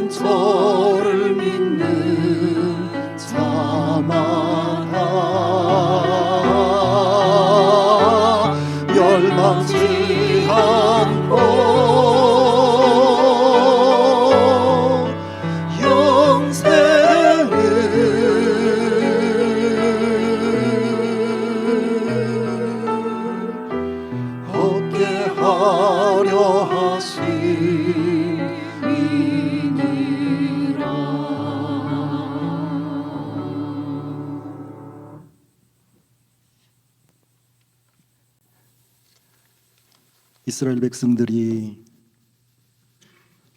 저를 믿는 자마다 멸망치 않고 영생을 얻게 하려 하심이니라. 이스라엘 백성들이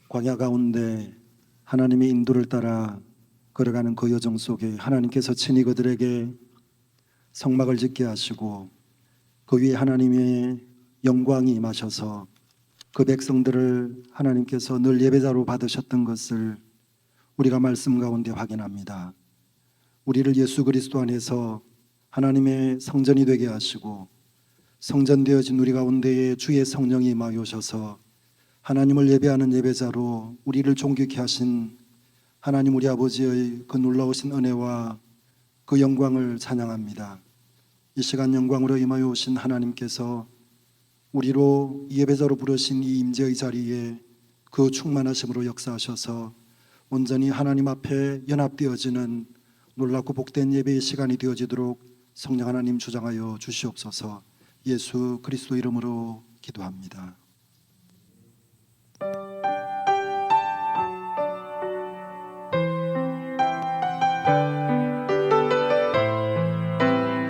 광야 가운데 하나님의 인도를 따라 걸어가는 그 여정 속에 하나님께서 친히 그들에게 성막을 짓게 하시고 그 위에 하나님의 영광이 임하셔서 그 백성들을 하나님께서 늘 예배자로 받으셨던 것을 우리가 말씀 가운데 확인합니다. 우리를 예수 그리스도 안에서 하나님의 성전이 되게 하시고 성전되어진 우리 가운데에 주의 성령이 임하여 오셔서 하나님을 예배하는 예배자로 우리를 존귀케 하신 하나님 우리 아버지의 그 놀라우신 은혜와 그 영광을 찬양합니다. 이 시간 영광으로 임하여 오신 하나님께서 우리로 예배자로 부르신 이 임재의 자리에 그 충만하심으로 역사하셔서 온전히 하나님 앞에 연합되어지는 놀랍고 복된 예배의 시간이 되어지도록 성령 하나님 주장하여 주시옵소서. 예수 그리스도 이름으로 기도합니다.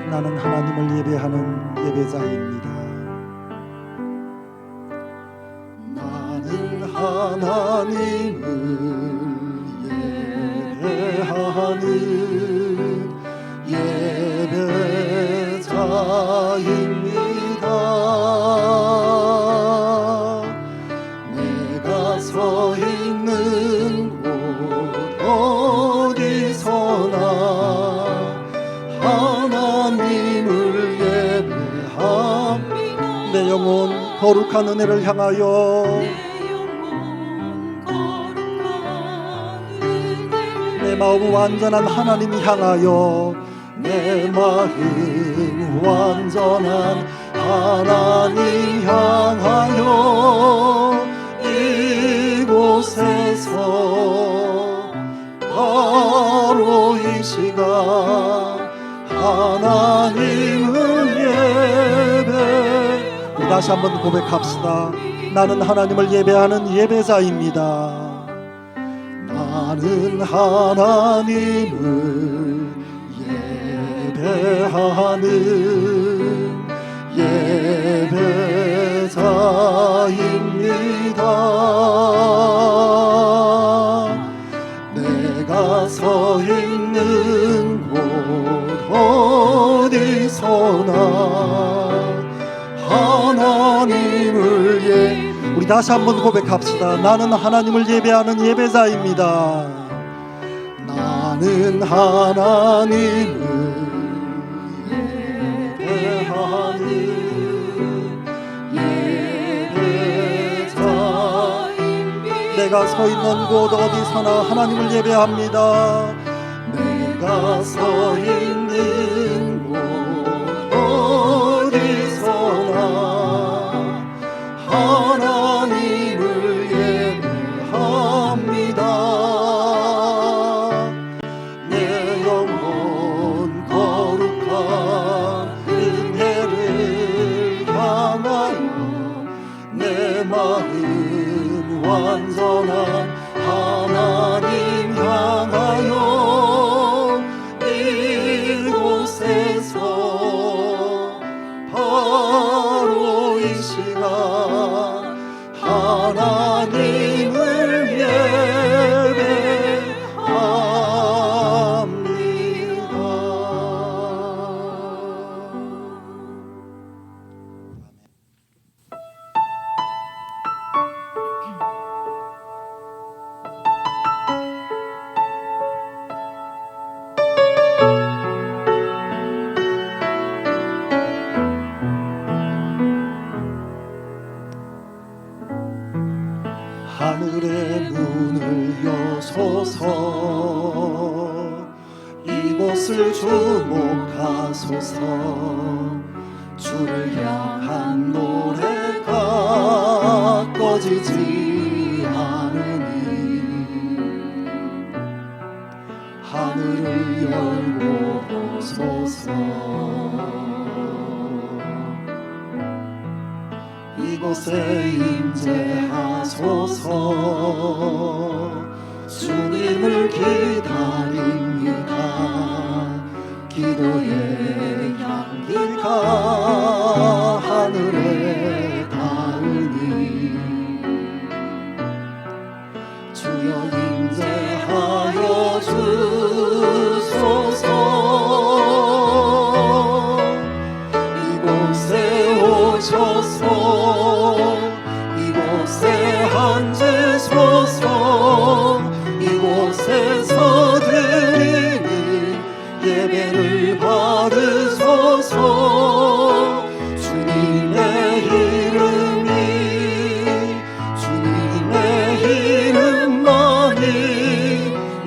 나는 하나님을 예배하는 예배자입니다. 나는 하나님을 예배하는 예배자입니다. 내가 서 있는 곳 어디서나 하나님을 예배합니다. 내 영혼 거룩한 은혜를 향하여 내 마음 완전한 하나님 향하여 내 마음 완전한 하나님 향하여 이곳에서 바로 이 시간 하나님을 예배. 우리 다시 한번 고백합시다. 나는 하나님을 예배하는 예배자입니다. 나는 하나님을 예배하는 예배자입니다. 내가 서 있는 곳 어디서나 하나님을 우리 다시 한번 고백합시다. 나는 하나님을 예배하는 예배자입니다. 나는 하나님을 예배하는 예배자입니다. 내가 서 있는 곳 어디서나 하나님을 예배합니다. 내가 서 있는 곳 어디서나 하나님을 예배합니다. 내 영혼 거룩한 은혜를 향하여 내 마음 완전한 하나님 향하여 이곳에 주소서. 이곳을 주목하소서. 주를 향한 노래가 꺼지지 않으니 하늘을 열고 보소서. 이곳에 임재하소서. 주님을 기다립니다. 기도의 향기가 하늘에 닿으니 주여 임재하여 주소서. 이곳에 오셔서 이곳에 앉으소서. 이곳에서 드리는 예배를 받으소서. 주님의 이름이 주님의 이름만이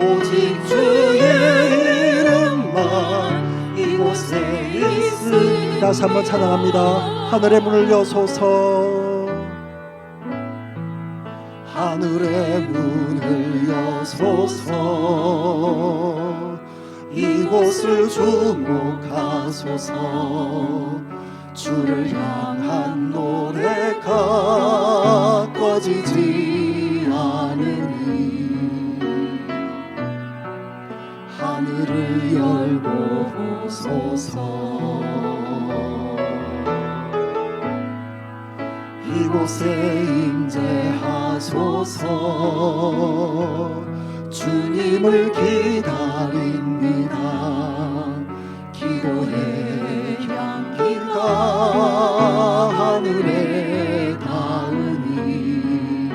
오직 주의 이름만 이곳에 있으니. 다시 한번 찬양합니다. 하늘의 문을 여소서. 하늘의 문을 여소서. 이곳을 주목하소서. 주를 향한 노래가 꺼지지 않으니 하늘을 열고 보소서. 이곳에 임재하소서. 주님을 기다립니다. 기도의 향기가 하늘에 닿으니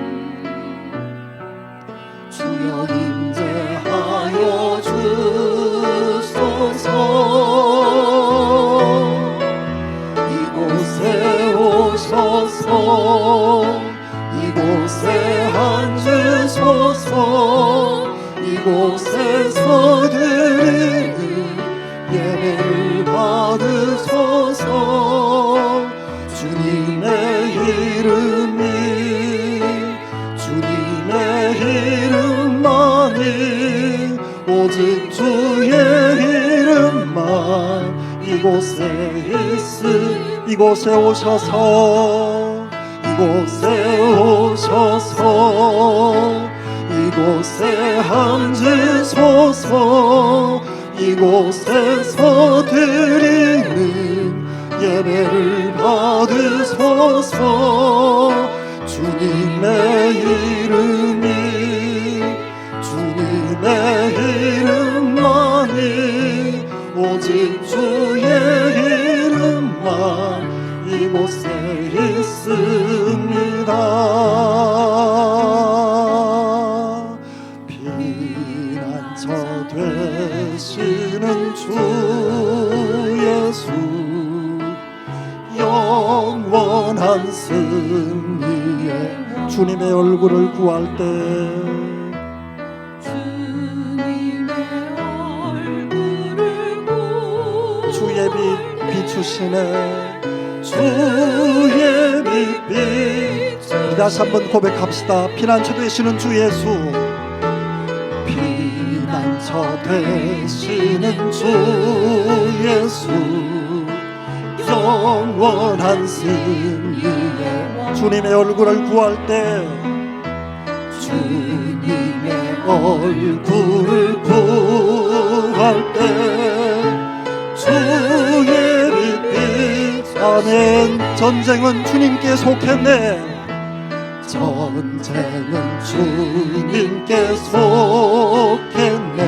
주여 임재하여 주소서. 이곳에 오셔서 이곳에 앉으소서. 이곳에서 드리는 예배를 받으소서. 주님의 이름이 주님의 이름만이 오직 주의 이름만 이곳에 있으니 이곳에 오셔서 이곳에 오셔서 이곳에 앉으소서. 이곳에서 드리는 예배를 받으소서. 주님의 이름이 주님의 이름만이 오직 주의 이름만 이곳에 있습니다. 피난처 되시는 주 예수 영원한 승리에 주님의 얼굴을 구할 때 주의 빛 비추시네. 주의 빛 다시 한번 고백합시다. 피난처 되시는 주 예수 피난처 되시는 주 예수 영원한 승리에 주님의 얼굴을 구할 때 주님의 얼굴을 구할 때 주의 빛 아멘. 전쟁은 주님께 속했네. 전쟁은 주님께 속했네.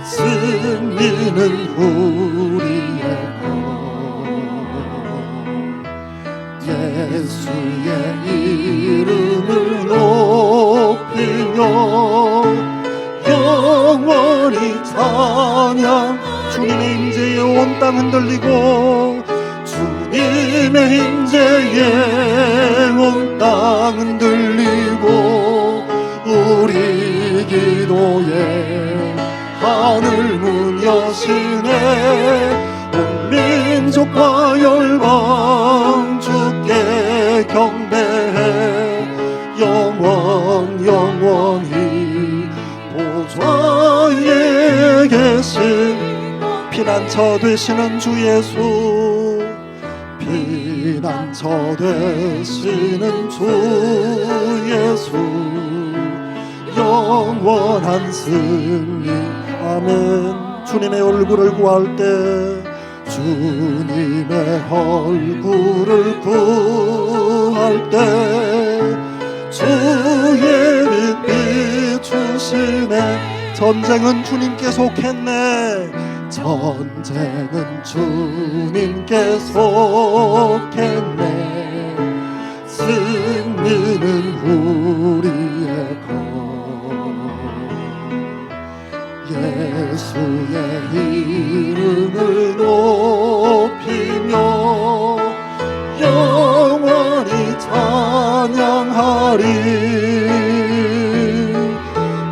승리는 우리의 것. 예수의 이름을 높이며 영원히 찬양. 주님의 임재에 온 땅 흔들리고 주님의 임재에 온 땅 흔들리고 우리 기도 기도에 하늘 문 여시네. 온 민족과 열방 주께 경배해. 영원히 보좌에 계신 피난처 되시는 주 예수, 피난처 되시는 주 예수, 영원한 승리. 아멘. 주님의 얼굴을 구할 때, 주님의 얼굴을 구할 때 주의 빛 비추시네. 전쟁은 주님께 속했네. 전쟁은 주님께 속했네. 승리는 우리의 것. 예수의 이름을 높이며 영원히 찬양하리.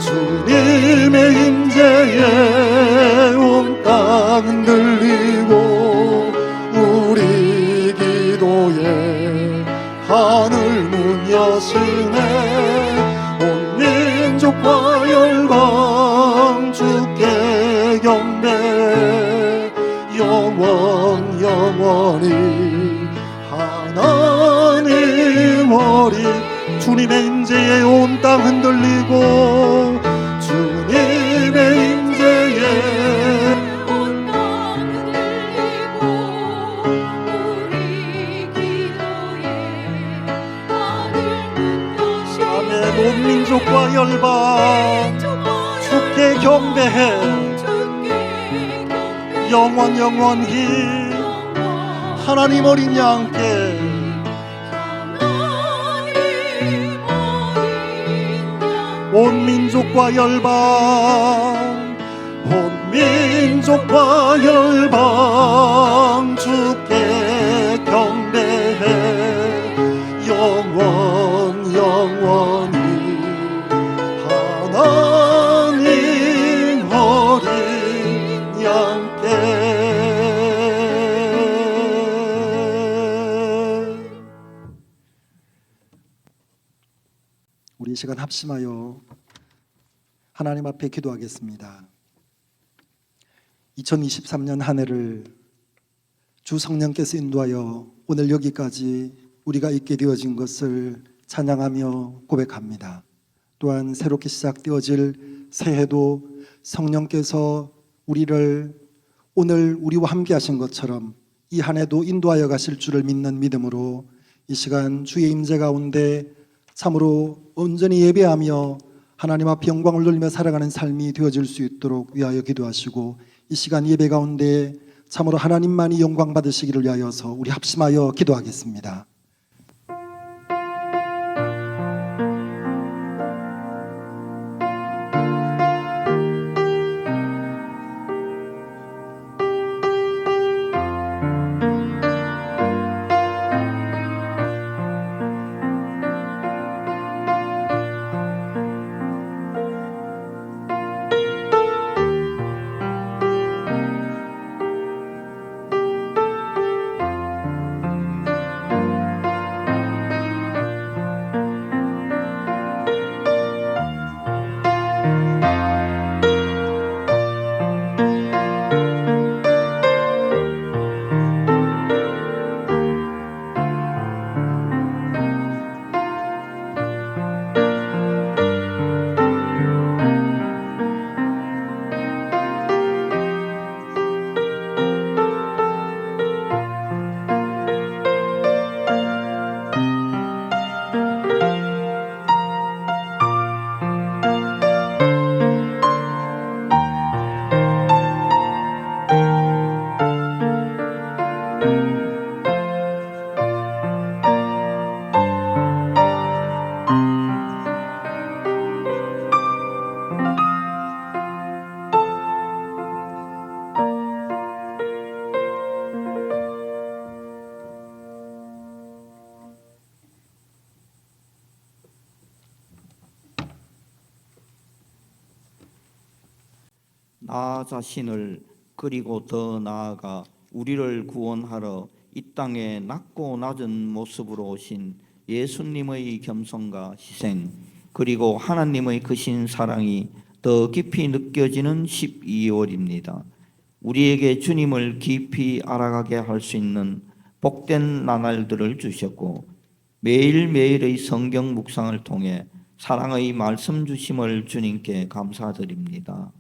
주님의 임재에 온 땅 흔들리고 우리 기도에 하늘 문 여시네. 온 민족과 열방 주께 경배. 영원히 하나님 어린 주님의 임재에 온 땅 흔들리고 주님의 임재에 온 땅 흔들리고 우리 기도에 하늘 문 여시네. 아멘. 온 민족과 열방 주께 경배해. 영원히 하나님 어린 양께. 온 민족과 열방, 온 민족과 열방 주께 경배해. 영원히 하나님 어린 양께. 우리 이 시간 합심하여 하나님 앞에 기도하겠습니다. 2023년 한 해를 주 성령께서 인도하여 오늘 여기까지 우리가 있게 되어진 것을 찬양하며 고백합니다. 또한 새롭게 시작되어질 새해도 성령께서 우리를 오늘 우리와 함께 하신 것처럼 이 한 해도 인도하여 가실 줄을 믿는 믿음으로 이 시간 주의 임재 가운데 참으로 온전히 예배하며 하나님 앞에 영광을 돌리며 살아가는 삶이 되어질 수 있도록 위하여 기도하시고, 이 시간 예배 가운데 참으로 하나님만이 영광 받으시기를 위하여서 우리 합심하여 기도하겠습니다. 나 자신을 그리고 더 나아가 우리를 구원하러 이 땅에 낮고 낮은 모습으로 오신 예수님의 겸손과 희생, 그리고 하나님의 크신 사랑이 더 깊이 느껴지는 12월입니다. 우리에게 주님을 깊이 알아가게 할 수 있는 복된 나날들을 주셨고, 매일매일의 성경 묵상을 통해 사랑의 말씀 주심을 주님께 감사드립니다.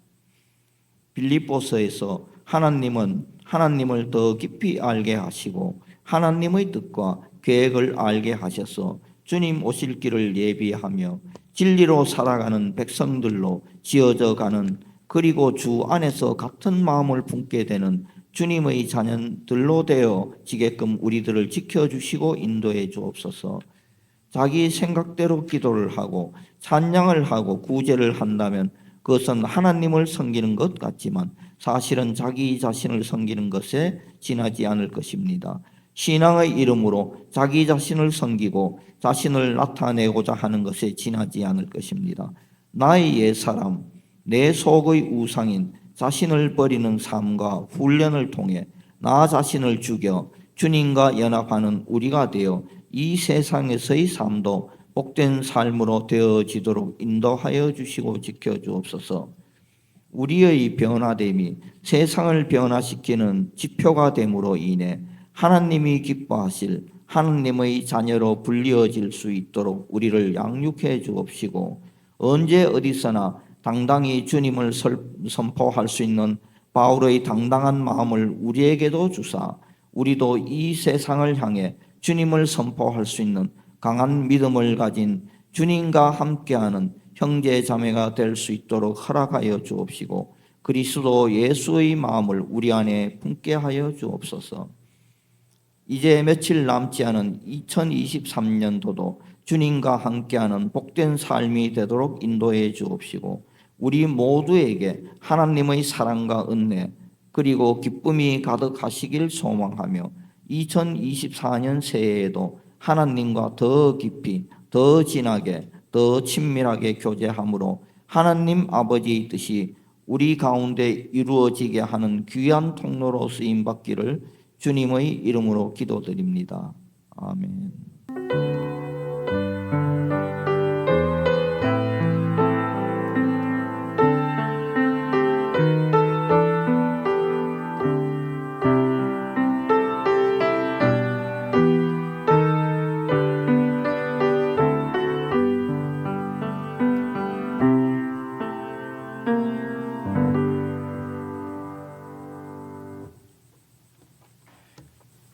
빌립보서에서 하나님은 하나님을 더 깊이 알게 하시고 하나님의 뜻과 계획을 알게 하셔서 주님 오실 길을 예비하며 진리로 살아가는 백성들로 지어져 가는, 그리고 주 안에서 같은 마음을 품게 되는 주님의 자녀들로 되어지게끔 우리들을 지켜주시고 인도해 주옵소서. 자기 생각대로 기도를 하고 찬양을 하고 구제를 한다면 그것은 하나님을 섬기는 것 같지만 사실은 자기 자신을 섬기는 것에 지나지 않을 것입니다. 신앙의 이름으로 자기 자신을 섬기고 자신을 나타내고자 하는 것에 지나지 않을 것입니다. 나의 옛사람, 내 속의 우상인 자신을 버리는 삶과 훈련을 통해 나 자신을 죽여 주님과 연합하는 우리가 되어 이 세상에서의 삶도 복된 삶으로 되어지도록 인도하여 주시고 지켜주옵소서. 우리의 변화됨이 세상을 변화시키는 지표가 됨으로 인해 하나님이 기뻐하실 하나님의 자녀로 불리어질 수 있도록 우리를 양육해 주옵시고, 언제 어디서나 당당히 주님을 선포할 수 있는 바울의 당당한 마음을 우리에게도 주사 우리도 이 세상을 향해 주님을 선포할 수 있는 강한 믿음을 가진 주님과 함께하는 형제 자매가 될 수 있도록 허락하여 주옵시고, 그리스도 예수의 마음을 우리 안에 품게 하여 주옵소서. 이제 며칠 남지 않은 2023년도도 주님과 함께하는 복된 삶이 되도록 인도해 주옵시고, 우리 모두에게 하나님의 사랑과 은혜 그리고 기쁨이 가득하시길 소망하며 2024년 새해에도 하나님과 더 깊이, 더 진하게, 더 친밀하게 교제함으로 하나님 아버지의 뜻이 우리 가운데 이루어지게 하는 귀한 통로로 쓰임받기를 주님의 이름으로 기도드립니다. 아멘.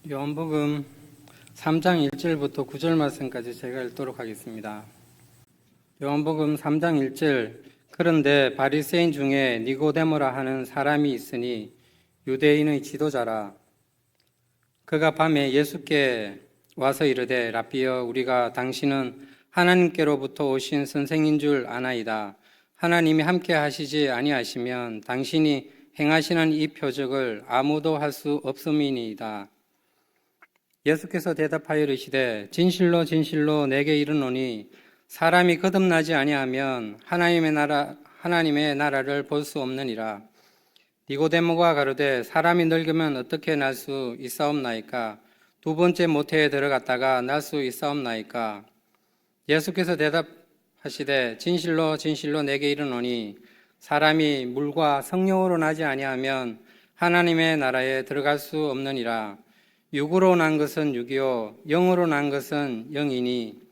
요한복음 3장 1절부터 9절 말씀까지 제가 읽도록 하겠습니다. 요한복음 3장 1절. 그런데 바리새인 중에 니고데모라 하는 사람이 있으니 유대인의 지도자라. 그가 밤에 예수께 와서 이르되 라삐여, 우리가 당신은 하나님께로부터 오신 선생인 줄 아나이다. 하나님이 함께 하시지 아니하시면 당신이 행하시는 이 표적을 아무도 할 수 없음이니이다. 예수께서 대답하여 이르시되 진실로 진실로 내게 이르노니 사람이 거듭나지 아니하면 하나님의 나라를 볼 수 없느니라. 니고데모가 가로되 사람이 늙으면 어떻게 날 수 있사옵나이까? 두 번째 모태에 들어갔다가 날 수 있사옵나이까? 예수께서 대답하시되 진실로 진실로 내게 이르노니 사람이 물과 성령으로 나지 아니하면 하나님의 나라에 들어갈 수 없느니라. 육으로 난 것은 육이요 영으로 난 것은 영이니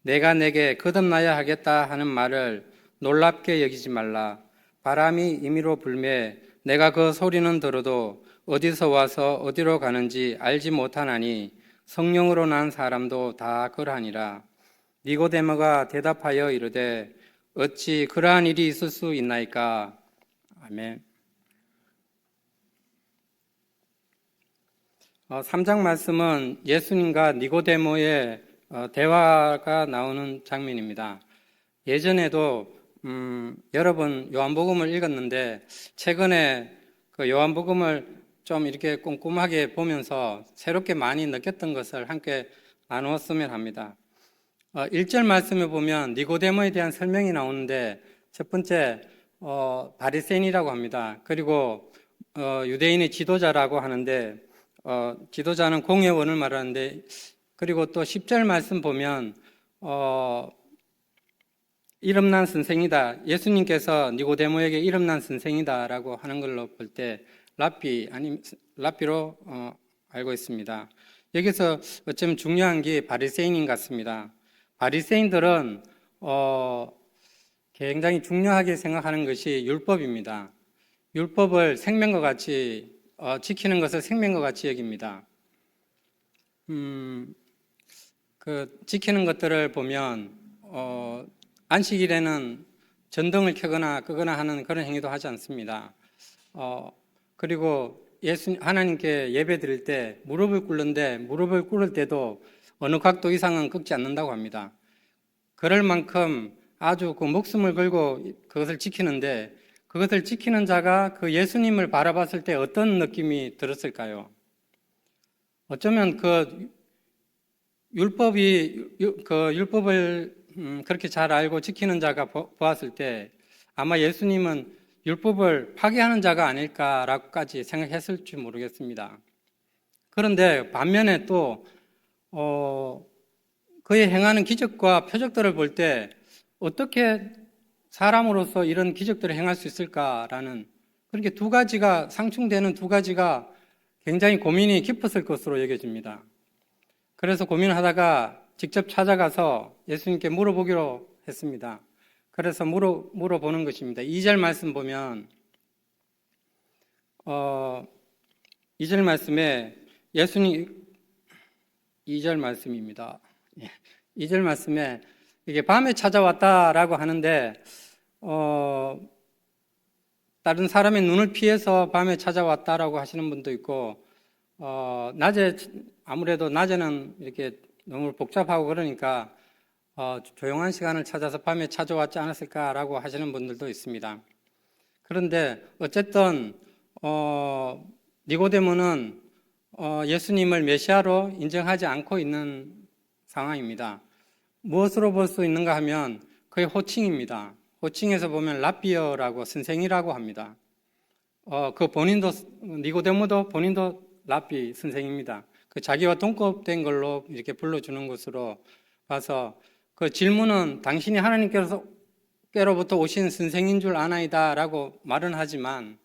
내가 내게 거듭나야 하겠다 하는 말을 놀랍게 여기지 말라. 바람이 임의로 불매 내가 그 소리는 들어도 어디서 와서 어디로 가는지 알지 못하나니 성령으로 난 사람도 다 그러하니라. 니고데모가 대답하여 이르되 어찌 그러한 일이 있을 수 있나이까? 아멘. 3장 말씀은 예수님과 니고데모의 대화가 나오는 장면입니다. 예전에도 여러 번 요한복음을 읽었는데 최근에 그 요한복음을 좀 이렇게 꼼꼼하게 보면서 새롭게 많이 느꼈던 것을 함께 나누었으면 합니다. 1절 말씀에 보면 니고데모에 대한 설명이 나오는데 첫 번째 바리새인이라고 합니다. 그리고 유대인의 지도자라고 하는데 지도자는 공회원을 말하는데 그리고 또 10절 말씀 보면 이름난 선생이다. 예수님께서 니고데모에게 이름난 선생이다라고 하는 걸로 볼 때 랍비로 알고 있습니다. 여기서 어쩌면 중요한 게 바리새인인 같습니다. 바리새인들은 굉장히 중요하게 생각하는 것이 율법입니다. 율법을 생명과 같이 지키는 것을 생명과 같이 여깁니다. 지키는 것들을 보면 안식일에는 전등을 켜거나 끄거나 하는 그런 행위도 하지 않습니다. 그리고 하나님께 예배 드릴 때 무릎을 꿇는데 무릎을 꿇을 때도 어느 각도 이상은 꺾지 않는다고 합니다. 그럴 만큼 아주 그 목숨을 걸고 그것을 지키는데 그것을 지키는 자가 그 예수님을 바라봤을 때 어떤 느낌이 들었을까요? 어쩌면 그 율법을 그렇게 잘 알고 지키는 자가 보았을 때 아마 예수님은 율법을 파괴하는 자가 아닐까라고까지 생각했을지 모르겠습니다. 그런데 반면에 또 그의 행하는 기적과 표적들을 볼 때 어떻게 사람으로서 이런 기적들을 행할 수 있을까라는 그렇게 두 가지가 상충되는 두 가지가 굉장히 고민이 깊었을 것으로 여겨집니다. 그래서 고민하다가 직접 찾아가서 예수님께 물어보기로 했습니다. 그래서 물어보는 것입니다. 2절 말씀 보면 2절 말씀에 예수님 2절 말씀입니다. 2절 말씀에 이게 밤에 찾아왔다라고 하는데 다른 사람의 눈을 피해서 밤에 찾아왔다라고 하시는 분도 있고 낮에 아무래도 낮에는 이렇게 너무 복잡하고 그러니까 조용한 시간을 찾아서 밤에 찾아왔지 않았을까라고 하시는 분들도 있습니다. 그런데 어쨌든 니고데모는 예수님을 메시아로 인정하지 않고 있는 상황입니다. 무엇으로 볼 수 있는가 하면 그의 호칭입니다. 호칭에서 보면 랍비어라고 선생이라고 합니다. 그 본인도 니고데모도 본인도 랍비 선생입니다. 그 자기와 동급된 걸로 이렇게 불러주는 것으로 봐서 그 질문은 당신이 하나님께로부터 오신 선생인 줄 아나이다라고 말은 하지만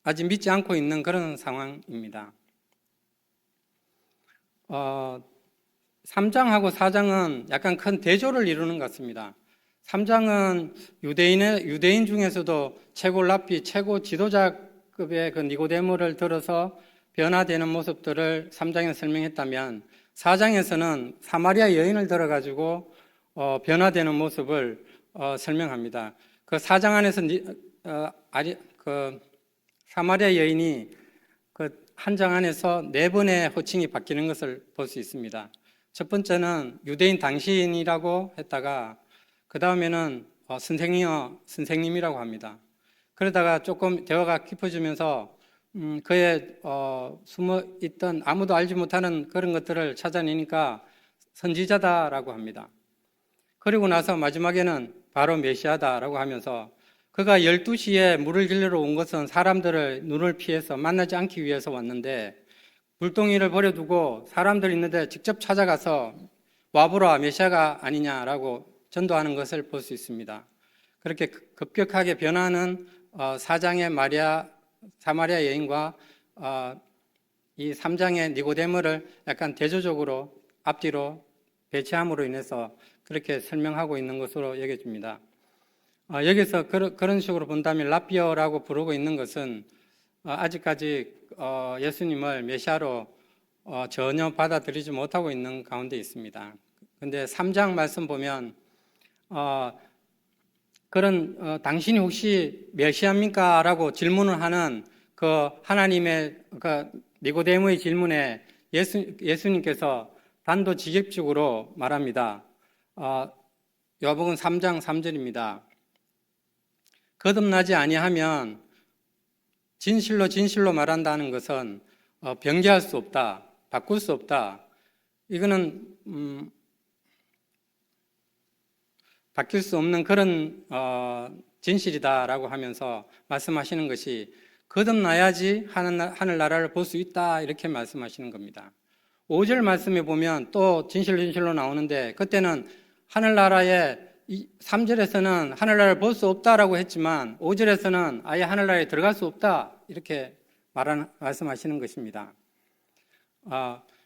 아직 믿지 않고 있는 그런 상황입니다. 3장하고 4장은 약간 큰 대조를 이루는 것 같습니다. 3장은 유대인 중에서도 최고 랍비, 최고 지도자급의 그 니고데모를 들어서 변화되는 모습들을 3장에서 설명했다면 4장에서는 사마리아 여인을 들어가지고 변화되는 모습을 설명합니다. 그 4장 안에서 사마리아 여인이 그 한 장 안에서 4번의 호칭이 바뀌는 것을 볼 수 있습니다. 첫 번째는 유대인 당신이라고 했다가 그 다음에는 선생님이라고 합니다. 그러다가 조금 대화가 깊어지면서 그의 숨어있던 아무도 알지 못하는 그런 것들을 찾아내니까 선지자다라고 합니다. 그리고 나서 마지막에는 바로 메시아다라고 하면서 그가 12시에 물을 길러러 온 것은 사람들을 눈을 피해서 만나지 않기 위해서 왔는데 물동이를 버려두고 사람들 있는데 직접 찾아가서 와보라 메시아가 아니냐라고 전도하는 것을 볼 수 있습니다. 그렇게 급격하게 변하는 4장의 사마리아 여인과 이 3장의 니고데모를 약간 대조적으로 앞뒤로 배치함으로 인해서 그렇게 설명하고 있는 것으로 여겨집니다. 여기서 그런 식으로 본다면 랍비어라고 부르고 있는 것은 아직까지 예수님을 메시아로 전혀 받아들이지 못하고 있는 가운데 있습니다. 그런데 3장 말씀 보면 당신이 혹시 메시아입니까? 라고 질문을 하는 그 하나님의 그 니고데모의 질문에 예수님께서 단도직입적으로 말합니다. 요한복음 3장 3절입니다. 거듭나지 아니하면 진실로 말한다는 것은 변개할 수 없다, 바꿀 수 없다. 이거는 바뀔 수 없는 그런 진실이다라고 하면서 말씀하시는 것이 거듭나야지 하늘나라를 볼 수 있다 이렇게 말씀하시는 겁니다. 5절 말씀에 보면 또 진실로 나오는데 그때는 하늘나라에 3절에서는 하늘나라를 볼 수 없다라고 했지만 5절에서는 아예 하늘나라에 들어갈 수 없다 이렇게 말씀하시는 것입니다.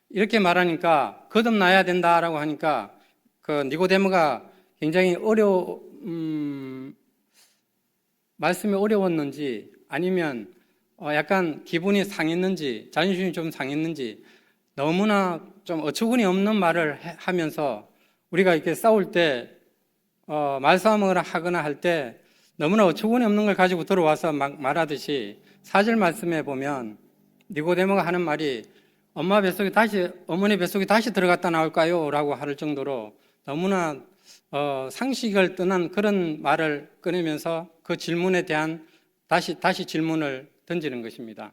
이렇게 말하니까 거듭나야 된다라고 하니까 그 니고데모가 굉장히 말씀이 어려웠는지 아니면 약간 기분이 상했는지 자존심이 좀 상했는지 너무나 좀 어처구니 없는 말을 하면서 우리가 이렇게 싸울 때 말싸움을 하거나 할 때 너무나 어처구니 없는 걸 가지고 들어와서 막 말하듯이 4절 말씀에 보면 니고데모가 하는 말이 어머니 뱃속에 다시 들어갔다 나올까요? 라고 할 정도로 너무나 상식을 떠난 그런 말을 꺼내면서 그 질문에 대한 다시 질문을 던지는 것입니다.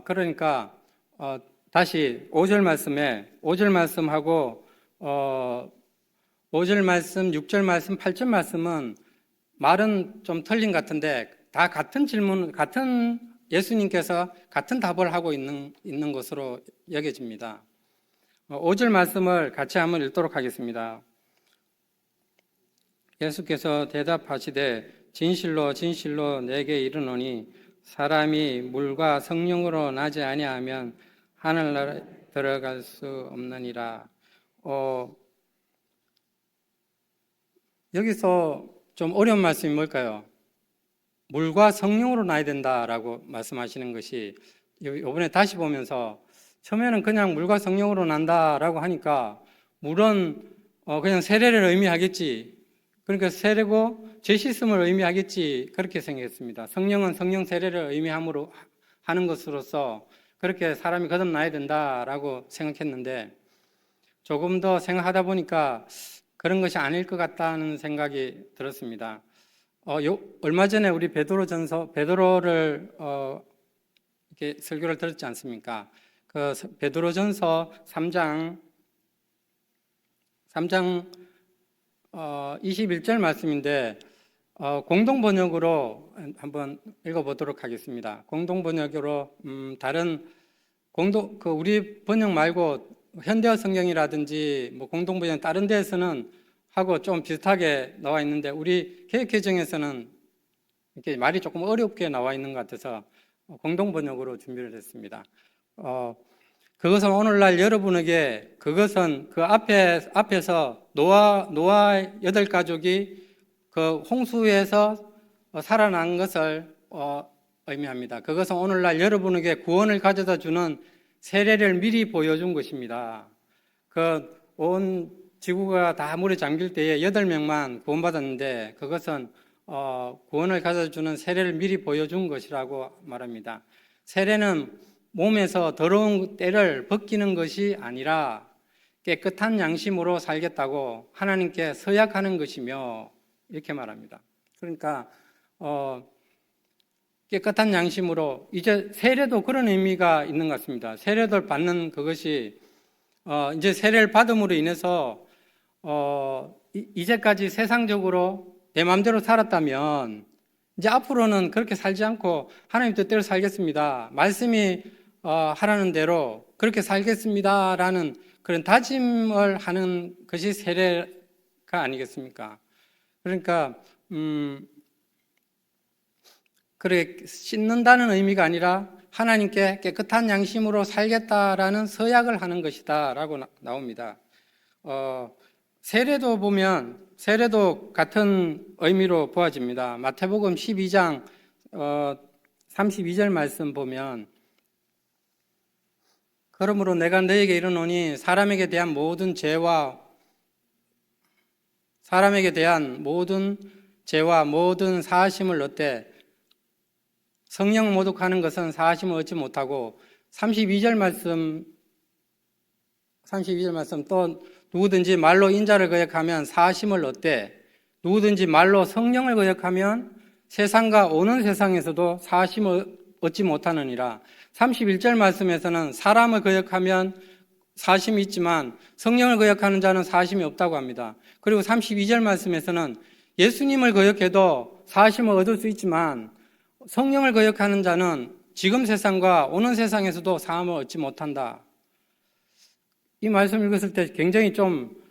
그러니까 다시 5절 말씀하고 5절 말씀, 6절 말씀, 8절 말씀은 말은 좀 틀린 것 같은데 다 같은 질문, 같은 예수님께서 같은 답을 하고 있는 것으로 여겨집니다. 5절 말씀을 같이 한번 읽도록 하겠습니다. 예수께서 대답하시되 진실로 진실로 내게 이르노니 사람이 물과 성령으로 나지 아니하면 하늘나라에 들어갈 수 없느니라. 여기서 좀 어려운 말씀이 뭘까요? 물과 성령으로 나야 된다라고 말씀하시는 것이 이번에 다시 보면서 처음에는 그냥 물과 성령으로 난다라고 하니까 물은 그냥 세례를 의미하겠지. 그러니까 세례고 죄 씻음을 의미하겠지. 그렇게 생각했습니다. 성령은 성령 세례를 의미함으로 하는 것으로서 그렇게 사람이 거듭나야 된다라고 생각했는데 조금 더 생각하다 보니까 그런 것이 아닐 것 같다는 생각이 들었습니다. 얼마 전에 우리 베드로를 이렇게 설교를 들었지 않습니까? 그 베드로전서 3장 21절 말씀인데 공동 번역으로 한번 읽어보도록 하겠습니다. 공동 번역으로 우리 번역 말고 현대어 성경이라든지 뭐 공동 번역 다른 데에서는 하고 좀 비슷하게 나와 있는데 우리 개역개정에서는 이렇게 말이 조금 어렵게 나와 있는 것 같아서 공동 번역으로 준비를 했습니다. 그것은 오늘날 여러분에게 그것은 그 앞에서 노아 8가족이 그 홍수에서 살아난 것을 의미합니다. 그것은 오늘날 여러분에게 구원을 가져다 주는 세례를 미리 보여준 것입니다. 그 온 지구가 다 물에 잠길 때에 8명만 구원받았는데 그것은 구원을 가져다 주는 세례를 미리 보여준 것이라고 말합니다. 세례는 몸에서 더러운 때를 벗기는 것이 아니라 깨끗한 양심으로 살겠다고 하나님께 서약하는 것이며 이렇게 말합니다. 그러니까 깨끗한 양심으로 이제 세례도 그런 의미가 있는 것 같습니다. 세례를 받는 그것이 이제 세례를 받음으로 인해서 이제까지 세상적으로 내 마음대로 살았다면 이제 앞으로는 그렇게 살지 않고 하나님 뜻대로 살겠습니다. 말씀이 하라는 대로 그렇게 살겠습니다라는 그런 다짐을 하는 것이 세례가 아니겠습니까? 그러니까 그래 씻는다는 의미가 아니라 하나님께 깨끗한 양심으로 살겠다라는 서약을 하는 것이다라고 나옵니다. 세례도 보면 세례도 같은 의미로 보아집니다. 마태복음 12장 32절 말씀 보면 그러므로 내가 너에게 이르노니 사람에게 대한 모든 죄와 모든 사하심을 얻되 성령 모독하는 것은 사하심을 얻지 못하고 32절 말씀 또 누구든지 말로 인자를 거역하면 사하심을 얻되 누구든지 말로 성령을 거역하면 세상과 오는 세상에서도 사하심을 얻지 못하느니라. 31절 말씀에서는 사람을 거역하면 사심이 있지만 성령을 거역하는 자는 사심이 없다고 합니다. 그리고 32절 말씀에서는 예수님을 거역해도 사심을 얻을 수 있지만 성령을 거역하는 자는 지금 세상과 오는 세상에서도 사함을 얻지 못한다. 이 말씀 읽었을 때 굉장히 좀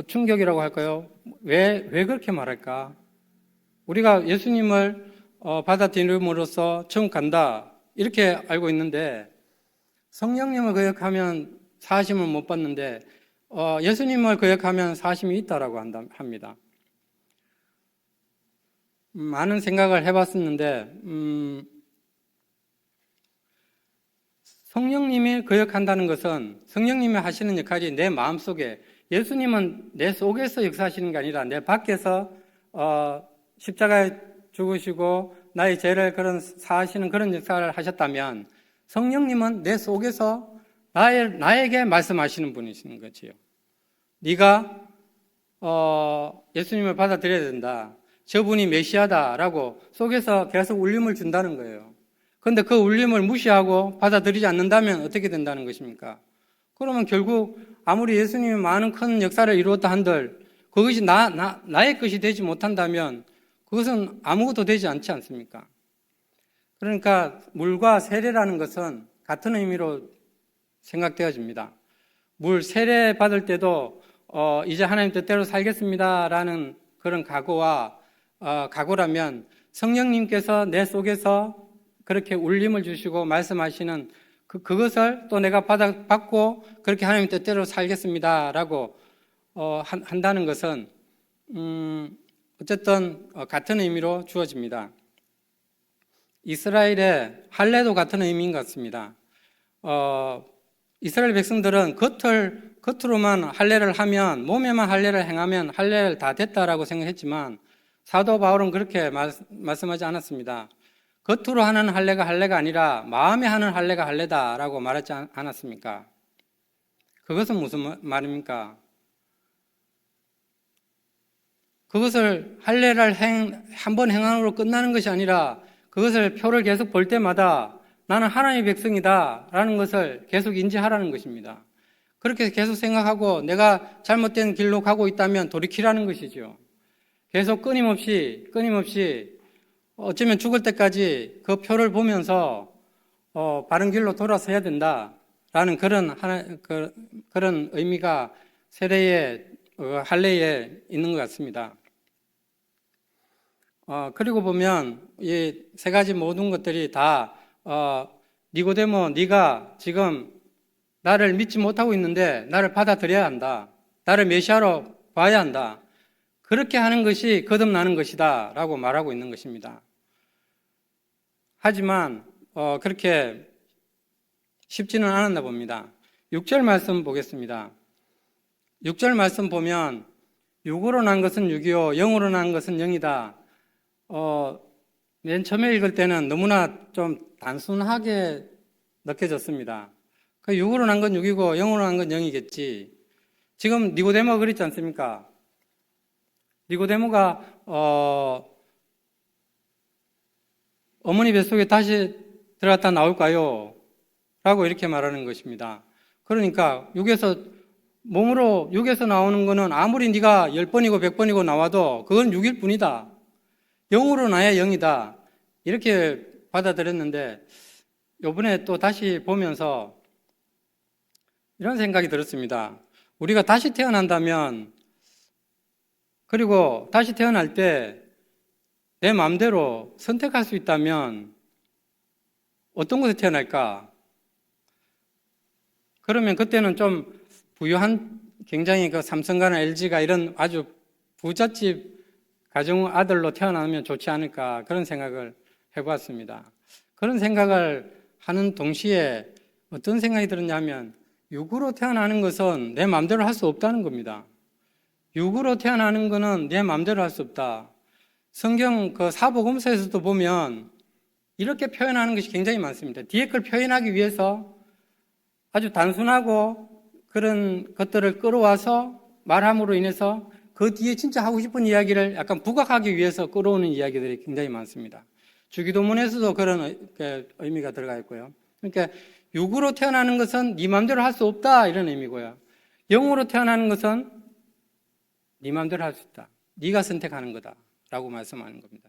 충격이라고 할까요? 왜 그렇게 말할까? 우리가 예수님을 받아들임으로써 천국 간다 이렇게 알고 있는데 성령님을 거역하면 사심을 못 받는데 예수님을 거역하면 사심이 있다라고 합니다. 많은 생각을 해봤었는데 성령님이 거역한다는 것은 성령님이 하시는 역할이 내 마음속에, 예수님은 내 속에서 역사하시는 게 아니라 내 밖에서 십자가에 죽으시고 나의 죄를 사하시는 그런 역사를 하셨다면 성령님은 내 속에서 나에게 말씀하시는 분이시는 거지요. 네가 예수님을 받아들여야 된다. 저분이 메시아다라고 속에서 계속 울림을 준다는 거예요. 그런데 그 울림을 무시하고 받아들이지 않는다면 어떻게 된다는 것입니까? 그러면 결국 아무리 예수님이 많은 큰 역사를 이루었다 한들 그것이 나의 것이 되지 못한다면 그것은 아무것도 되지 않지 않습니까? 그러니까 물과 세례라는 것은 같은 의미로 생각되어집니다. 물 세례 받을 때도 이제 하나님 뜻대로 살겠습니다라는 그런 각오라면 성령님께서 내 속에서 그렇게 울림을 주시고 말씀하시는 그것을 또 내가 받고 그렇게 하나님 뜻대로 살겠습니다라고 한다는 것은 어쨌든 같은 의미로 주어집니다. 이스라엘의 할례도 같은 의미인 것 같습니다. 이스라엘 백성들은 겉으로만 할례를 하면, 몸에만 할례를 행하면 할례를 다 됐다라고 생각했지만 사도 바울은 그렇게 말씀하지 않았습니다. 겉으로 하는 할례가 할례가 아니라 마음에 하는 할례가 할례다라고 말하지 않았습니까? 그것은 무슨 말입니까? 그것을 할례를 한 번 행함으로 끝나는 것이 아니라 그것을 표를 계속 볼 때마다 나는 하나님의 백성이다 라는 것을 계속 인지하라는 것입니다. 그렇게 계속 생각하고 내가 잘못된 길로 가고 있다면 돌이키라는 것이죠. 계속 끊임없이 어쩌면 죽을 때까지 그 표를 보면서 바른 길로 돌아서야 된다라는 그런 의미가 세례의 할례에 있는 것 같습니다. 그리고 보면 이 세 가지 모든 것들이 다 니고데모, 네가 지금 나를 믿지 못하고 있는데 나를 받아들여야 한다. 나를 메시아로 봐야 한다. 그렇게 하는 것이 거듭나는 것이다 라고 말하고 있는 것입니다. 하지만 그렇게 쉽지는 않았나 봅니다. 6절 말씀 보겠습니다. 6절 말씀 보면 육으로 난 것은 육이요 영으로 난 것은 영이다. 맨 처음에 읽을 때는 너무나 좀 단순하게 느껴졌습니다. 그 육으로 난 건 육이고 영으로 난 건 영이겠지. 지금 니고데모가 그랬지 않습니까? 니고데모가 어머니 뱃속에 다시 들어갔다 나올까요? 라고 이렇게 말하는 것입니다. 그러니까 육에서 나오는 거는 아무리 네가 10번이고 100번이고 나와도 그건 육일 뿐이다. 영으로 나야 영이다. 이렇게 받아들였는데 이번에 또 다시 보면서 이런 생각이 들었습니다. 우리가 다시 태어난다면, 그리고 다시 태어날 때 내 마음대로 선택할 수 있다면 어떤 곳에 태어날까? 그러면 그때는 좀 부유한, 굉장히 그 삼성가나 LG가 이런 아주 부잣집 가정 아들로 태어나면 좋지 않을까, 그런 생각을 해보았습니다. 그런 생각을 하는 동시에 어떤 생각이 들었냐면 육으로 태어나는 것은 내 마음대로 할 수 없다는 겁니다. 육으로 태어나는 것은 내 마음대로 할 수 없다. 성경 그 사복음서에서도 보면 이렇게 표현하는 것이 굉장히 많습니다. 뒤에 걸 표현하기 위해서 아주 단순하고 그런 것들을 끌어와서 말함으로 인해서 그 뒤에 진짜 하고 싶은 이야기를 약간 부각하기 위해서 끌어오는 이야기들이 굉장히 많습니다. 주기도문에서도 그런 의미가 들어가 있고요. 그러니까 육으로 태어나는 것은 네 마음대로 할 수 없다 이런 의미고요. 영으로 태어나는 것은 네 마음대로 할 수 있다. 네가 선택하는 거다라고 말씀하는 겁니다.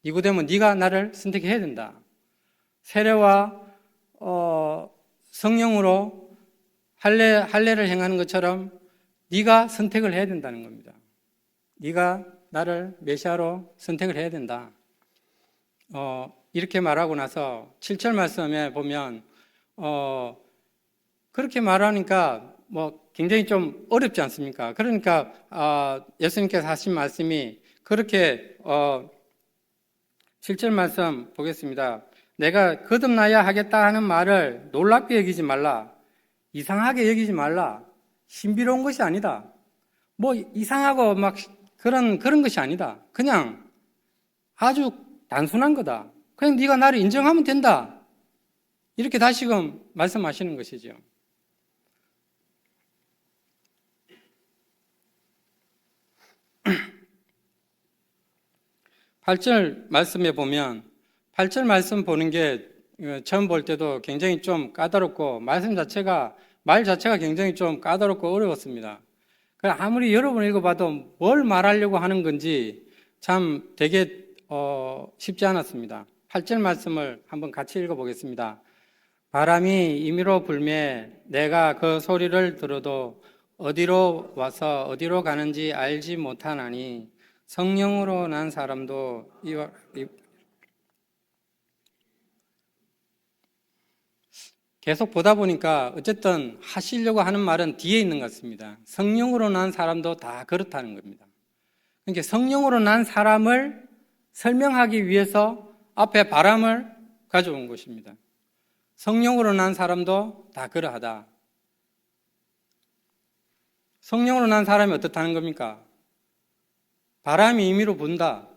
니고데모, 네가 나를 선택해야 된다. 세례와 성령으로 할례를 행하는 것처럼 네가 선택을 해야 된다는 겁니다. 네가 나를 메시아로 선택을 해야 된다. 이렇게 말하고 나서 7절 말씀에 보면 그렇게 말하니까 뭐 굉장히 좀 어렵지 않습니까? 그러니까 예수님께서 하신 말씀이 그렇게 7절 말씀 보겠습니다. 내가 거듭나야 하겠다 하는 말을 놀랍게 여기지 말라. 이상하게 여기지 말라. 신비로운 것이 아니다. 뭐 이상하고 막 그런 것이 아니다. 그냥 아주 단순한 거다. 그냥 네가 나를 인정하면 된다. 이렇게 다시금 말씀하시는 것이죠. (8절) 말씀에 보면 8절 말씀 보는 게 처음 볼 때도 굉장히 좀 까다롭고 말 자체가 굉장히 좀 까다롭고 어려웠습니다. 아무리 여러 번 읽어봐도 뭘 말하려고 하는 건지 참 되게 쉽지 않았습니다. 8절 말씀을 한번 같이 읽어보겠습니다. 바람이 임의로 불매 내가 그 소리를 들어도 어디로 와서 어디로 가는지 알지 못하나니 성령으로 난 사람도 계속 보다 보니까 어쨌든 하시려고 하는 말은 뒤에 있는 것 같습니다. 성령으로 난 사람도 다 그렇다는 겁니다. 그러니까 성령으로 난 사람을 설명하기 위해서 앞에 바람을 가져온 것입니다. 성령으로 난 사람도 다 그러하다. 성령으로 난 사람이 어떻다는 겁니까? 바람이 임의로 분다.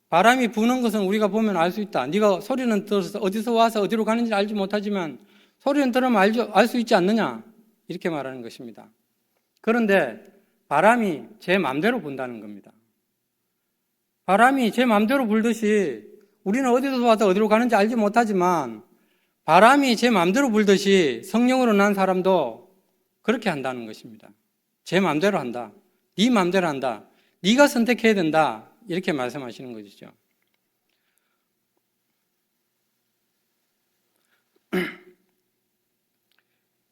바람이 부는 것은 우리가 보면 알 수 있다. 네가 소리는 들어서 어디서 와서 어디로 가는지 알지 못하지만 소리는 들으면 알 수 있지 않느냐? 이렇게 말하는 것입니다. 그런데 바람이 제 마음대로 분다는 겁니다. 바람이 제 마음대로 불듯이 우리는 어디서 와서 어디로 가는지 알지 못하지만 바람이 제 마음대로 불듯이 성령으로 난 사람도 그렇게 한다는 것입니다. 제 마음대로 한다. 네 마음대로 한다. 네가 선택해야 된다. 이렇게 말씀하시는 것이죠.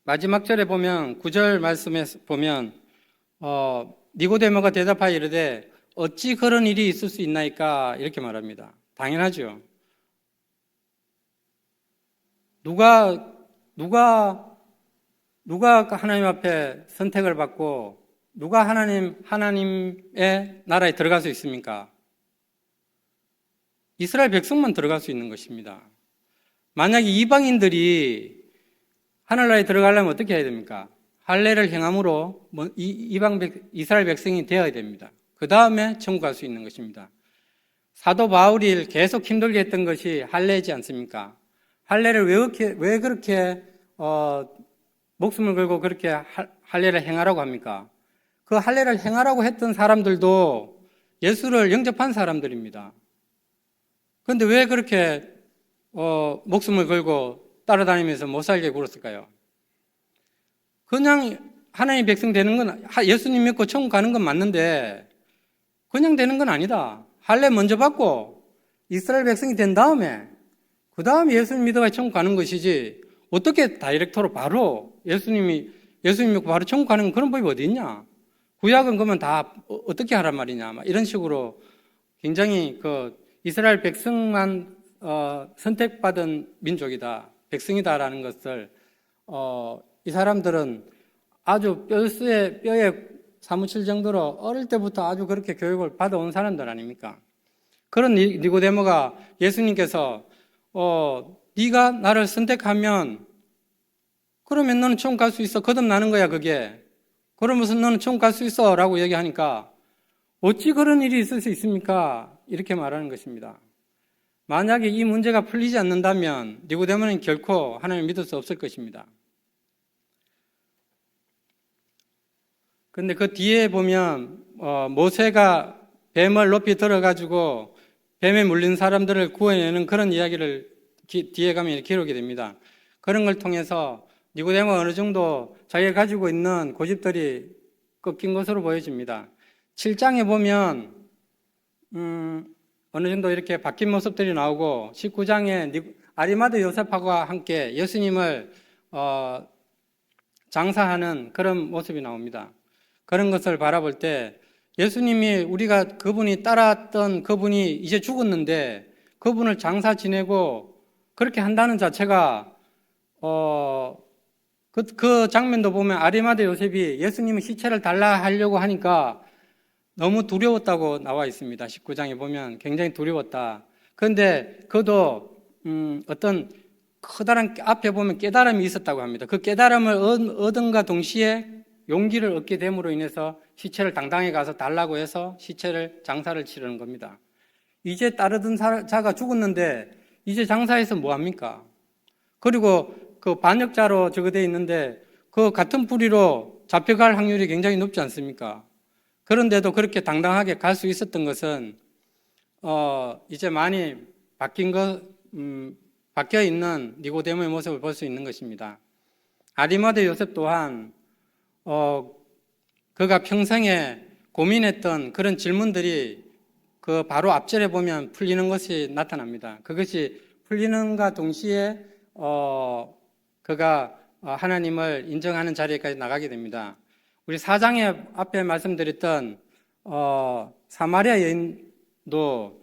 마지막 절에 보면 9절 말씀에 보면 니고데모가 대답하여 이르되 어찌 그런 일이 있을 수 있나이까 이렇게 말합니다. 당연하죠. 누가 하나님 앞에 선택을 받고 누가 하나님의 나라에 들어갈 수 있습니까? 이스라엘 백성만 들어갈 수 있는 것입니다. 만약에 이방인들이 하늘나라에 들어가려면 어떻게 해야 됩니까? 할례를 행함으로 이스라엘 백성이 되어야 됩니다. 그 다음에 천국 갈 수 있는 것입니다. 사도 바울이 계속 힘들게 했던 것이 할례지 않습니까? 할례를 왜 그렇게 목숨을 걸고 그렇게 할례를 행하라고 합니까? 그 할례를 행하라고 했던 사람들도 예수를 영접한 사람들입니다. 그런데 왜 그렇게 목숨을 걸고 따라다니면서 못 살게 굴었을까요? 그냥 하나님의 백성 되는 건 예수님 믿고 천국 가는 건 맞는데 그냥 되는 건 아니다. 할례 먼저 받고 이스라엘 백성이 된 다음에 그 다음에 예수님 믿어야 천국 가는 것이지 어떻게 다이렉터로 바로 예수님 믿고 바로 천국 가는 그런 법이 어디 있냐? 구약은 그러면 다 어떻게 하란 말이냐? 이런 식으로 굉장히 이스라엘 백성만 선택받은 민족이다. 백성이다라는 것을 이 사람들은 아주 뼈에 사무칠 정도로 어릴 때부터 아주 그렇게 교육을 받아온 사람들 아닙니까? 그런 니고데모가 예수님께서 네가 나를 선택하면 그러면 너는 천국 갈 수 있어. 거듭나는 거야 그게. 그러면서 너는 천국 갈 수 있어 라고 얘기하니까 어찌 그런 일이 있을 수 있습니까? 이렇게 말하는 것입니다. 만약에 이 문제가 풀리지 않는다면 니고데모는 결코 하나님을 믿을 수 없을 것입니다. 그런데 그 뒤에 보면 모세가 뱀을 높이 들어가지고 뱀에 물린 사람들을 구해내는 그런 이야기를 뒤에 가면 기록이 됩니다. 그런 걸 통해서 니고데모가 어느 정도 자기가 가지고 있는 고집들이 꺾인 것으로 보여집니다. 7장에 보면 어느 정도 이렇게 바뀐 모습들이 나오고 19장에 아리마대 요셉하고 함께 예수님을 장사하는 그런 모습이 나옵니다. 그런 것을 바라볼 때 예수님이 우리가 그분이 따랐던 그분이 이제 죽었는데 그분을 장사 지내고 그렇게 한다는 자체가 그 장면도 보면 아리마대 요셉이 예수님의 시체를 달라 하려고 하니까 너무 두려웠다고 나와 있습니다. 19장에 보면 굉장히 두려웠다. 그런데 그도 어떤 커다란 앞에 보면 깨달음이 있었다고 합니다. 그 깨달음을 얻은가 동시에 용기를 얻게 됨으로 인해서 시체를 당당히 가서 달라고 해서 시체를 장사를 치르는 겁니다. 이제 따르던 자가 죽었는데 이제 장사해서 뭐합니까? 그리고 그 반역자로 적어되어 있는데 그 같은 뿌리로 잡혀갈 확률이 굉장히 높지 않습니까? 그런데도 그렇게 당당하게 갈 수 있었던 것은 이제 많이 바뀌어 있는 니고데모의 모습을 볼 수 있는 것입니다. 아리마대 요셉 또한 그가 평생에 고민했던 그런 질문들이 그 바로 앞절에 보면 풀리는 것이 나타납니다. 그것이 풀리는가 동시에 그가 하나님을 인정하는 자리에까지 나가게 됩니다. 우리 4장에 앞에 말씀드렸던 사마리아 여인도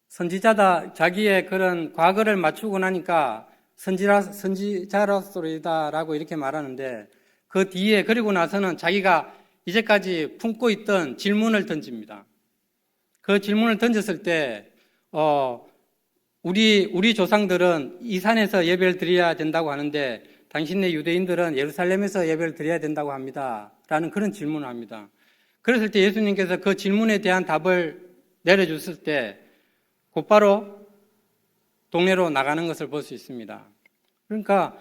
선지자다, 자기의 그런 과거를 맞추고 나니까 선지자로서이다라고 이렇게 말하는데 그 뒤에 그리고 나서는 자기가 이제까지 품고 있던 질문을 던집니다. 그 질문을 던졌을 때 우리 조상들은 이 산에서 예배를 드려야 된다고 하는데 당신네 유대인들은 예루살렘에서 예배를 드려야 된다고 합니다. 라는 그런 질문을 합니다. 그랬을 때 예수님께서 그 질문에 대한 답을 내려줬을 때 곧바로 동네로 나가는 것을 볼 수 있습니다. 그러니까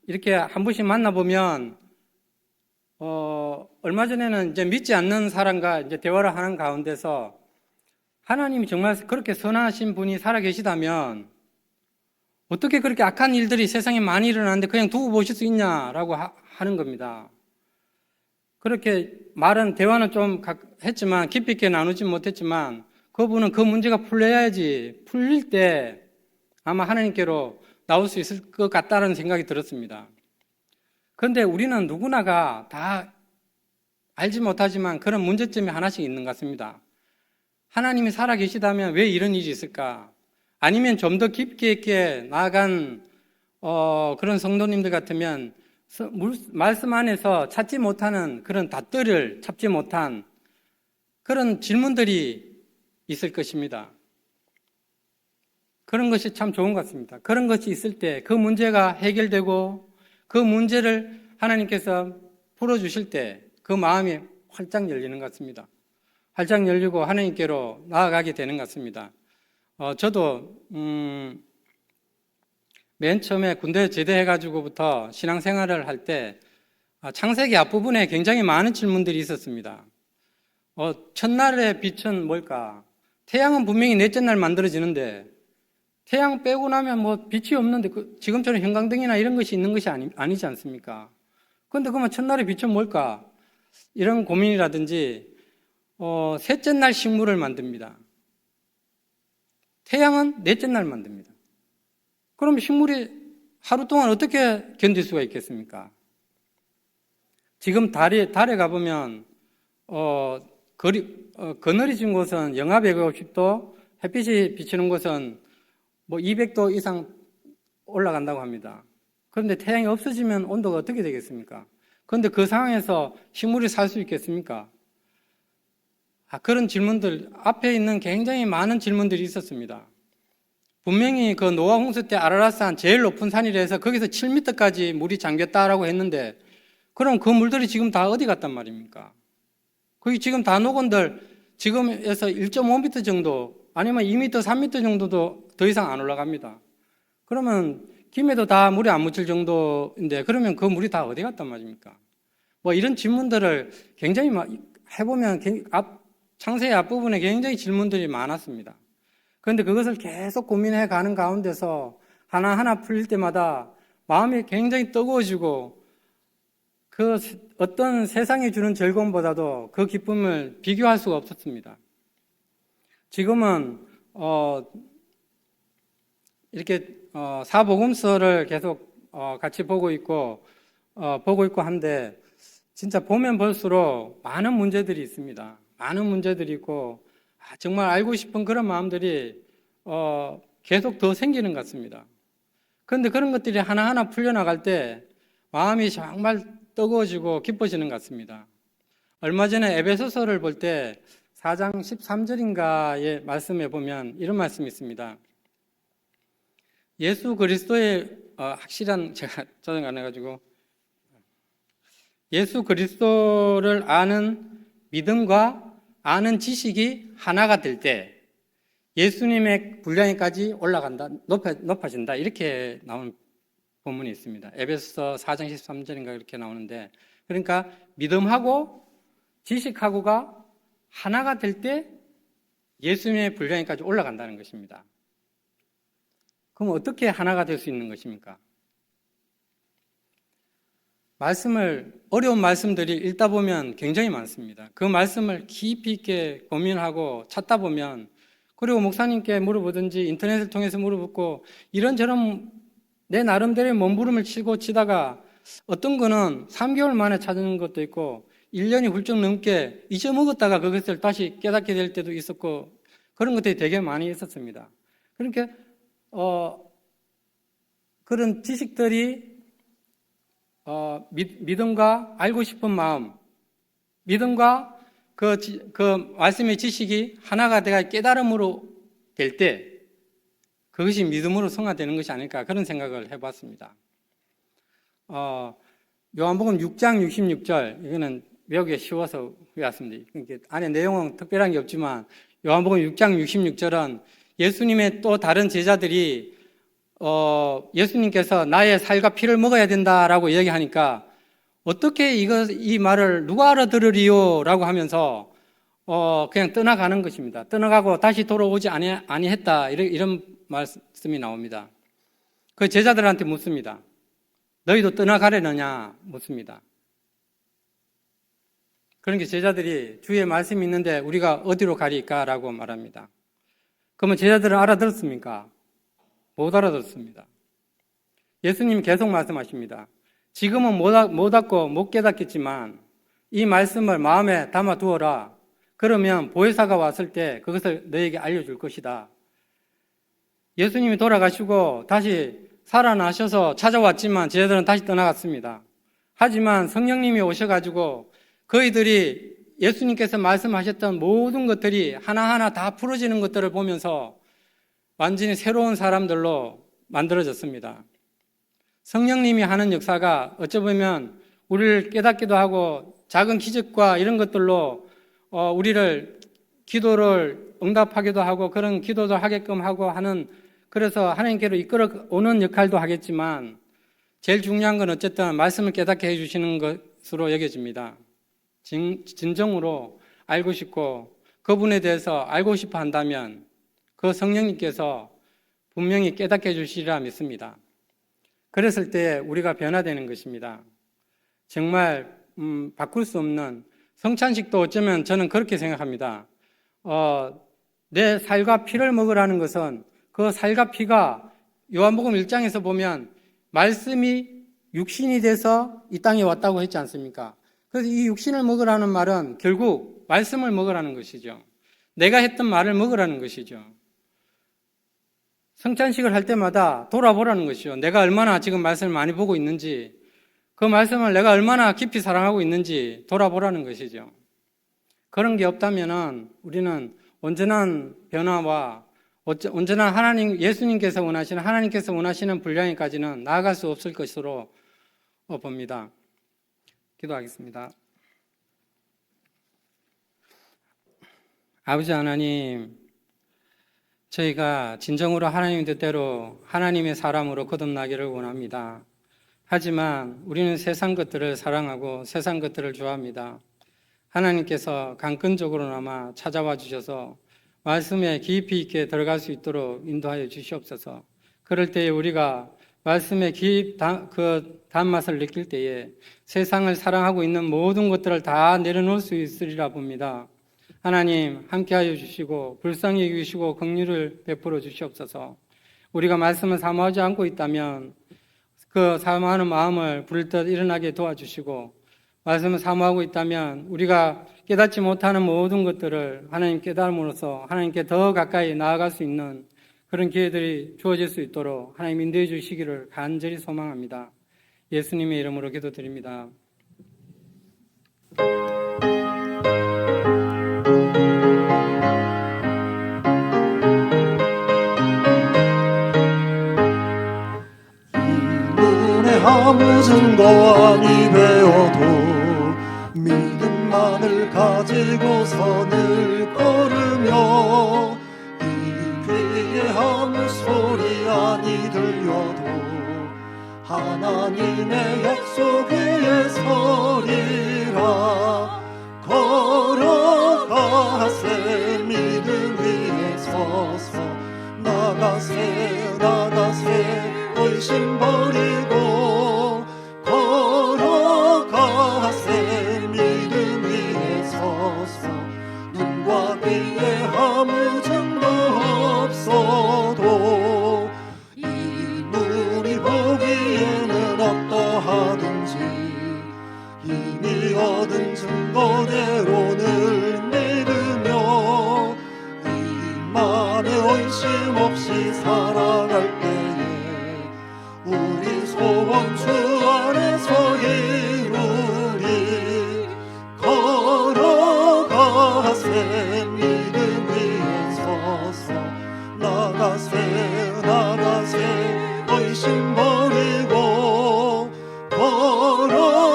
이렇게 한 번씩 만나보면 얼마 전에는 이제 믿지 않는 사람과 이제 대화를 하는 가운데서 하나님이 정말 그렇게 선하신 분이 살아계시다면 어떻게 그렇게 악한 일들이 세상에 많이 일어나는데 그냥 두고 보실 수 있냐라고 하는 겁니다. 그렇게 대화는 좀 했지만 깊이 있게 나누지 못했지만 그분은 그 문제가 풀려야지 풀릴 때 아마 하나님께로 나올 수 있을 것 같다는 생각이 들었습니다. 그런데 우리는 누구나가 다 알지 못하지만 그런 문제점이 하나씩 있는 것 같습니다. 하나님이 살아계시다면 왜 이런 일이 있을까? 아니면 좀 더 깊게 있게 나아간 그런 성도님들 같으면 말씀 안에서 찾지 못하는 그런 답들을 찾지 못한 그런 질문들이 있을 것입니다. 그런 것이 참 좋은 것 같습니다. 그런 것이 있을 때 그 문제가 해결되고 그 문제를 하나님께서 풀어주실 때 그 마음이 활짝 열리는 것 같습니다. 활짝 열리고 하나님께로 나아가게 되는 것 같습니다. 저도 맨 처음에 군대 제대해가지고부터 신앙생활을 할 때 창세기 앞부분에 굉장히 많은 질문들이 있었습니다. 첫날의 빛은 뭘까? 태양은 분명히 넷째 날 만들어지는데 태양 빼고 나면 뭐 빛이 없는데 지금처럼 형광등이나 이런 것이 있는 것이 아니지 않습니까? 그런데 그러면 첫날의 빛은 뭘까? 이런 고민이라든지 셋째 날 식물을 만듭니다. 태양은 넷째 날 만듭니다. 그럼 식물이 하루 동안 어떻게 견딜 수가 있겠습니까? 지금 달에 가보면 그늘이진 곳은 영하 150도, 햇빛이 비치는 곳은 뭐 200도 이상 올라간다고 합니다. 그런데 태양이 없어지면 온도가 어떻게 되겠습니까? 그런데 그 상황에서 식물이 살 수 있겠습니까? 그런 질문들, 앞에 있는 굉장히 많은 질문들이 있었습니다. 분명히 그 노아 홍수 때 아라랏산 제일 높은 산이라 해서 거기서 7m까지 물이 잠겼다라고 했는데 그럼 그 물들이 지금 다 어디 갔단 말입니까? 거기 지금 다 녹은들 지금에서 1.5m 정도 아니면 2m, 3m 정도도 더 이상 안 올라갑니다. 그러면 김에도 다 물이 안 묻힐 정도인데 그러면 그 물이 다 어디 갔단 말입니까? 뭐 이런 질문들을 굉장히 해보면 창세기 앞부분에 굉장히 질문들이 많았습니다. 그런데 그것을 계속 고민해 가는 가운데서 하나하나 풀릴 때마다 마음이 굉장히 뜨거워지고 그 어떤 세상이 주는 즐거움보다도 그 기쁨을 비교할 수가 없었습니다. 지금은 이렇게 사복음서를 계속 같이 보고 있고 한데 진짜 보면 볼수록 많은 문제들이 있습니다. 많은 문제들이 있고 정말 알고 싶은 그런 마음들이 계속 더 생기는 것 같습니다. 그런데 그런 것들이 하나하나 풀려나갈 때 마음이 정말 뜨거워지고 기뻐지는 것 같습니다. 얼마 전에 에베소서를 볼 때 4장 13절인가의 말씀에 보면 이런 말씀이 있습니다. 예수 그리스도의 확실한, 제가 저장 안 해가지고, 예수 그리스도를 아는 믿음과 아는 지식이 하나가 될 때 예수님의 분량에까지 올라간다, 높아진다, 이렇게 나오는 본문이 있습니다. 에베소서 4장 13절인가 이렇게 나오는데, 그러니까 믿음하고 지식하고가 하나가 될 때 예수님의 분량에까지 올라간다는 것입니다. 그럼 어떻게 하나가 될 수 있는 것입니까? 어려운 말씀들이 읽다 보면 굉장히 많습니다. 그 말씀을 깊이 있게 고민하고 찾다 보면, 그리고 목사님께 물어보든지 인터넷을 통해서 물어보고 이런저런 내 나름대로의 몸부림을 치다가 어떤 거는 3개월 만에 찾는 것도 있고 1년이 훌쩍 넘게 잊어먹었다가 그것을 다시 깨닫게 될 때도 있었고 그런 것들이 되게 많이 있었습니다. 그러니까 그런 지식들이 믿음과 알고 싶은 마음, 믿음과 그 말씀의 지식이 하나가 되어 깨달음으로 될 때 그것이 믿음으로 성화되는 것이 아닐까 그런 생각을 해봤습니다. 요한복음 6장 66절, 이거는 외우기 쉬워서 외웠습니다. 안에 내용은 특별한 게 없지만 요한복음 6장 66절은 예수님의 또 다른 제자들이 예수님께서 나의 살과 피를 먹어야 된다라고 이야기하니까 어떻게 이 말을 누가 알아들으리요? 라고 하면서 그냥 떠나가는 것입니다. 떠나가고 다시 돌아오지 아니했다. 이런 말씀이 나옵니다. 그 제자들한테 묻습니다. 너희도 떠나가려느냐? 묻습니다. 그러니까 제자들이 주의 말씀이 있는데 우리가 어디로 가리까? 라고 말합니다. 그러면 제자들은 알아들었습니까? 못 알아듣습니다. 예수님이 계속 말씀하십니다. 지금은 못 알고 못 깨닫겠지만 이 말씀을 마음에 담아 두어라. 그러면 보혜사가 왔을 때 그것을 너에게 알려줄 것이다. 예수님이 돌아가시고 다시 살아나셔서 찾아왔지만 제자들은 다시 떠나갔습니다. 하지만 성령님이 오셔가지고 그이들이 예수님께서 말씀하셨던 모든 것들이 하나하나 다 풀어지는 것들을 보면서 완전히 새로운 사람들로 만들어졌습니다. 성령님이 하는 역사가 어찌 보면 우리를 깨닫기도 하고 작은 기적과 이런 것들로 우리를 기도를 응답하기도 하고 그런 기도도 하게끔 하고 하는, 그래서 하나님께로 이끌어 오는 역할도 하겠지만 제일 중요한 건 어쨌든 말씀을 깨닫게 해주시는 것으로 여겨집니다. 진정으로 알고 싶고 그분에 대해서 알고 싶어 한다면 그 성령님께서 분명히 깨닫게 해주시리라 믿습니다. 그랬을 때 우리가 변화되는 것입니다. 정말 바꿀 수 없는 성찬식도 어쩌면 저는 그렇게 생각합니다. 내 살과 피를 먹으라는 것은 그 살과 피가 요한복음 1장에서 보면 말씀이 육신이 돼서 이 땅에 왔다고 했지 않습니까? 그래서 이 육신을 먹으라는 말은 결국 말씀을 먹으라는 것이죠. 내가 했던 말을 먹으라는 것이죠. 성찬식을 할 때마다 돌아보라는 것이죠. 내가 얼마나 지금 말씀을 많이 보고 있는지, 그 말씀을 내가 얼마나 깊이 사랑하고 있는지 돌아보라는 것이죠. 그런 게 없다면 우리는 온전한 변화와 온전한 예수님께서 원하시는 분량에까지는 나아갈 수 없을 것으로 봅니다. 기도하겠습니다. 아버지 하나님, 저희가 진정으로 하나님 뜻대로 하나님의 사람으로 거듭나기를 원합니다. 하지만 우리는 세상 것들을 사랑하고 세상 것들을 좋아합니다. 하나님께서 강건적으로나마 찾아와 주셔서 말씀에 깊이 있게 들어갈 수 있도록 인도하여 주시옵소서. 그럴 때에 우리가 말씀의 그 단맛을 느낄 때에 세상을 사랑하고 있는 모든 것들을 다 내려놓을 수 있으리라 봅니다. 하나님 함께하여 주시고 불쌍히 여기시고 긍휼을 베풀어 주시옵소서. 우리가 말씀을 사모하지 않고 있다면 그 사모하는 마음을 불뜻 일어나게 도와주시고, 말씀을 사모하고 있다면 우리가 깨닫지 못하는 모든 것들을 하나님 깨달음으로써 하나님께 더 가까이 나아갈 수 있는 그런 기회들이 주어질 수 있도록 하나님 인도해 주시기를 간절히 소망합니다. 예수님의 이름으로 기도드립니다. 눈에 아무 증거 아니 배워도 믿음만을 가지고서 늘 걸으며 이 귀에 아무 소리 아니 들려도 하나님의 약속 위에 서리라. 걸어가세 믿음 위에 서서 나가세 의심 버리고 걸어가세 믿음 위에 서서 눈과 귀에 아무 증거 없어도 이 눈이 보기에는 어떠하든지 이미 얻은 증거대로 늘 믿으며 이만의 의심 없이 살아갈 때에 우리 소원 주 안에서 이루리. 걸어가세 믿음 위에 서서 나가세 의심 버리고 걸어가세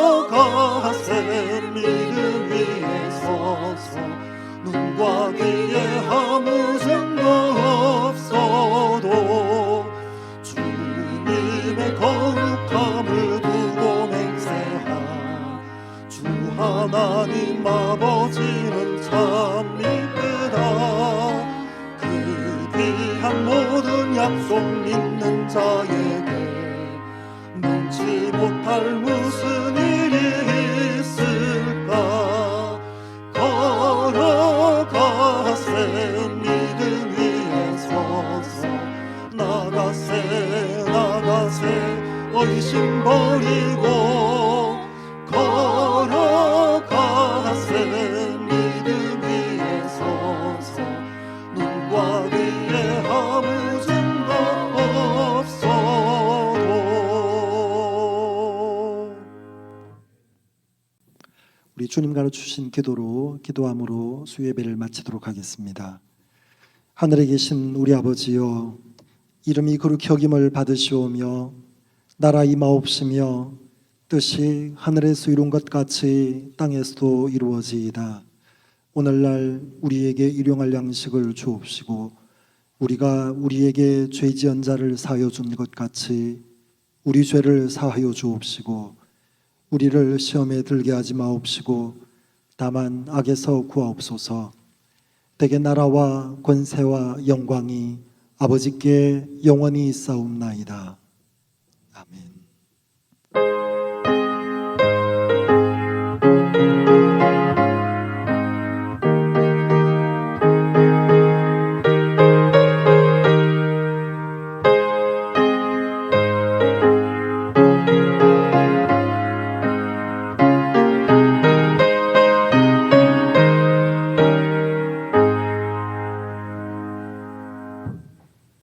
믿음 위에 서서 눈과 귀에 아무 증거 없어도 주님의 거룩함을 두고 맹세하. 주 하나님 아버지는 참 이쁘다. 그 귀한 모든 약속 믿는 자에게 능치 못할 무슨 일이 있을까. 걸어가세 믿음 위에 서서 나가세 의심 버리고 걸어가세 믿음 위에 서서 눈과 귀에 아무 증거 없어도. 우리 주님 가르치신 기도로 기도함으로 수예배를 마치도록 하겠습니다. 하늘에 계신 우리 아버지여, 이름이 거룩히 여김을 받으시오며 나라 임하옵시며 뜻이 하늘에서 이룬 것 같이 땅에서도 이루어지이다. 오늘날 우리에게 일용할 양식을 주옵시고 우리가 우리에게 죄 지은 자를 사하여 준 것 같이 우리 죄를 사하여 주옵시고 우리를 시험에 들게 하지 마옵시고 다만 악에서 구하옵소서. 대개 나라와 권세와 영광이 아버지께 영원히 있사옵나이다. 아멘.